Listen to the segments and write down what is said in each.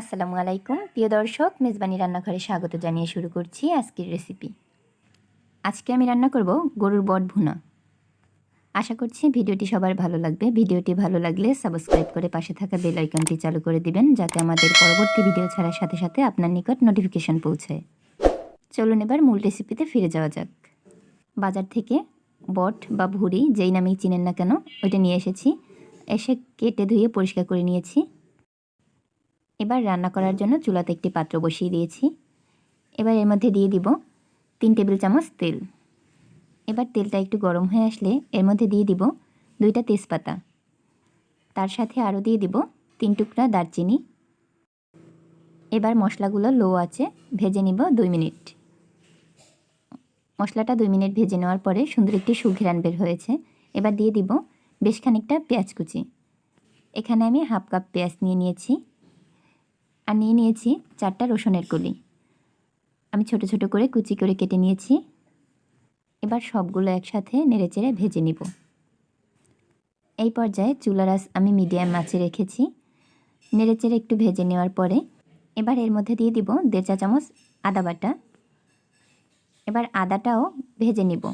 আসসালামু আলাইকুম প্রিয় দর্শক, মেজবানি রান্নাঘরে স্বাগত জানিয়ে শুরু করছি আজকের রেসিপি। আজকে আমি রান্না করব গরুর বট ভুনা। আশা করছি ভিডিওটি সবার ভালো লাগবে। ভিডিওটি ভালো লাগলে সাবস্ক্রাইব করে পাশে থাকা বেল আইকনটি চালু করে দিবেন, যাতে আমাদের পরবর্তী ভিডিও ছাড়ার সাথে সাথে আপনার নিকট নোটিফিকেশন পৌঁছায়। চলুন এবার মূল রেসিপিতে ফিরে যাওয়া যাক। বাজার থেকে বট বা ভুঁড়ি যেই নামেই চিনেন না কেন ওইটা নিয়ে এসেছি। এসে কেটে ধুয়ে পরিষ্কার করে নিয়েছি। এবার রান্না করার জন্য চুলাতে একটি পাত্র বসিয়ে দিয়েছি। এবার এর মধ্যে দিয়ে দিব 3 টেবিল চামচ তেল। এবার তেলটা একটু গরম হয়ে আসলে এর মধ্যে দিয়ে দিব 2টা তেজপাতা। তার সাথে আরও দিয়ে দিব 3 টুকরা দারচিনি। এবার মশলাগুলো লো আঁচে ভেজে নিব 2 মিনিট। মশলাটা 2 মিনিট ভেজে নেওয়ার পরে সুন্দর একটি সুঘ্রাণ বের হয়েছে। এবার দিয়ে দিব বেশ খানিকটা পেঁয়াজ কুচি। এখানে আমি হাফ কাপ পেঁয়াজ নিয়েছি আর নিয়েছি 4টা রসুনের কলি। আমি ছোট ছোট করে কুচি করে কেটে নিয়েছি। এবার সবগুলো একসাথে নেড়েচেড়ে ভেজে নিব। এই পর্যায়ে চুলার আঁচ আমি মিডিয়াম আঁচে রেখেছি। নেড়েচেড়ে একটু ভেজে নেওয়ার পরে এবার এর মধ্যে দিয়ে দিব 1.5 চা চামচ আদা বাটা। এবার আদাটাও ভেজে নিব।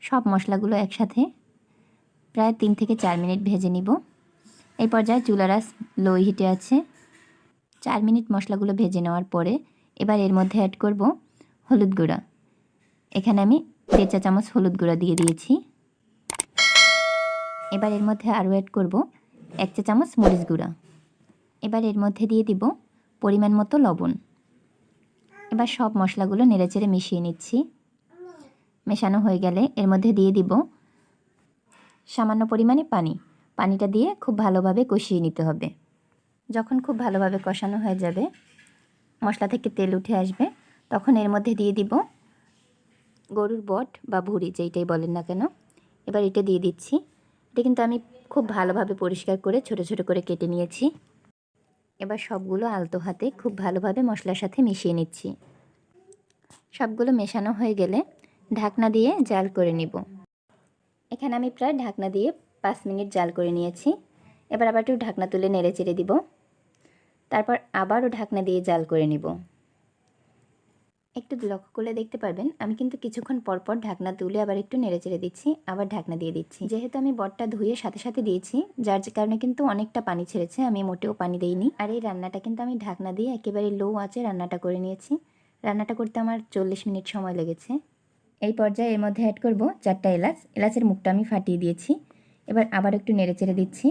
সব মশলাগুলো একসাথে প্রায় 3 থেকে 4 মিনিট ভেজে নিব। এই পর্যায়ে চুলার আঁচ লো হিটে আছে। 4 মিনিট মশলাগুলো ভেজে নেওয়ার পরে এবার এর মধ্যে অ্যাড করব হলুদ গুঁড়া। এখানে আমি 1.5 চা চামচ হলুদ গুঁড়া দিয়ে দিয়েছি। এবার এর মধ্যে আরও অ্যাড করব 1 চা চামচ মরিচ গুঁড়া। এবার এর মধ্যে দিয়ে দিব পরিমাণ মতো লবণ। এবার সব মশলাগুলো নেড়েচেড়ে মিশিয়ে নিচ্ছি। মেশানো হয়ে গেলে এর মধ্যে দিয়ে দিব সামান্য পরিমাণে পানি। পানিটা দিয়ে খুব ভালোভাবে কষিয়ে নিতে হবে। যখন খুব ভালোভাবে কষানো হয়ে যাবে, মশলা থেকে তেল উঠে আসবে, তখন এর মধ্যে দিয়ে দিব গরুর বট বা ভুঁড়ি যেইটাই বলেন না কেন। এবার এটা দিয়ে দিচ্ছি। এটা কিন্তু আমি খুব ভালোভাবে পরিষ্কার করে ছোট ছোট করে কেটে নিয়েছি। এবার সবগুলো আলতো হাতে খুব ভালোভাবে মশলার সাথে মিশিয়ে নিচ্ছি। সবগুলো মেশানো হয়ে গেলে ঢাকনা দিয়ে জাল করে নিব। এখানে আমি প্রায় ঢাকনা দিয়ে 5 মিনিট জাল করে নিয়েছি। এবার আবার একটু ঢাকনা তুলে নেড়ে চেড়ে দিব। তারপর আবারও ঢাকনা দিয়ে জাল করে নিব। একটু লক্ষ্য করলে দেখতে পারবেন আমি কিন্তু কিছুক্ষণ পরপর ঢাকনা তুলে আবার একটু নেড়েচেড়ে দিচ্ছি, আবার ঢাকনা দিয়ে দিচ্ছি। যেহেতু আমি বটটা ধুয়ে সাথে সাথে দিয়েছি, যার কারণে কিন্তু অনেকটা পানি ছেড়েছে। আমি মোটেও পানি দেইনি। আর এই রান্নাটা কিন্তু আমি ঢাকনা দিয়ে একেবারে লো আঁচে রান্নাটা করে নিয়েছি। রান্নাটা করতে আমার 40 মিনিট সময় লেগেছে। এই পর্যায়ে এর মধ্যে অ্যাড করব 4টা এলাচ। এলাচের মুখটা আমি ফাটিয়ে দিয়েছি। এবার আবার একটু নেড়েচেড়ে দিচ্ছি।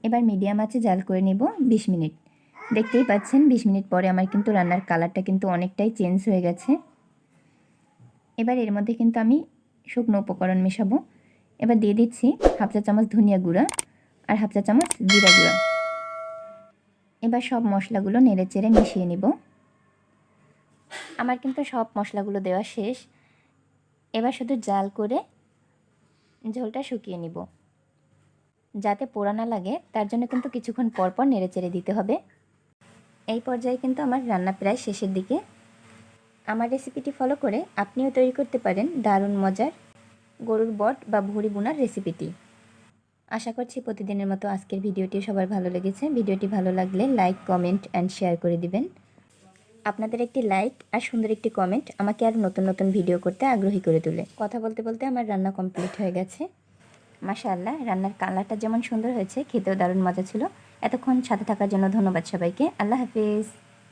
এবার মিডিয়াম আঁচে জাল করে নেব 20 মিনিট। দেখতেই পাচ্ছেন 20 মিনিট পরে আমার কিন্তু রান্নার কালারটা কিন্তু অনেকটাই চেঞ্জ হয়ে গেছে। এবার এর মধ্যে কিন্তু আমি শুকনো উপকরণ মেশাবো। এবার দিয়ে দিচ্ছি হাফ চা চামচ ধনিয়া গুঁড়া আর হাফ চা চামচ জিরা গুঁড়া। এবার সব মশলাগুলো নেড়েচেড়ে মিশিয়ে নিব। আমার কিন্তু সব মশলাগুলো দেওয়া শেষ। এবার শুধু জাল করে ঝোলটা শুকিয়ে নিব। যাতে পোড়া না লাগে তার জন্য কিন্তু কিছুক্ষণ পর পর নেড়েচেড়ে দিতে হবে। এই পর্যায়ে কিন্তু আমার রান্না প্রায় শেষের দিকে। আমার রেসিপিটি ফলো করে আপনিও তৈরি করতে পারেন দারুণ মজার গরুর বট বা ভুঁড়ি বোনার রেসিপিটি। আশা করছি প্রতিদিনের মতো আজকের ভিডিওটি সবার ভালো লেগেছে। ভিডিওটি ভালো লাগলে লাইক, কমেন্ট অ্যান্ড শেয়ার করে দিবেন। আপনাদের একটি লাইক আর সুন্দর একটি কমেন্ট আমাকে আরও নতুন নতুন ভিডিও করতে আগ্রহী করে তোলে। কথা বলতে বলতে আমার রান্না কমপ্লিট হয়ে গেছে। মাশাআল্লাহ, রান্নার কালারটা যেমন সুন্দর হয়েছে, খেতেও দারুণ মজা ছিল। এতক্ষণ সাথে থাকার জন্য ধন্যবাদ সবাইকে। আল্লাহ হাফিজ।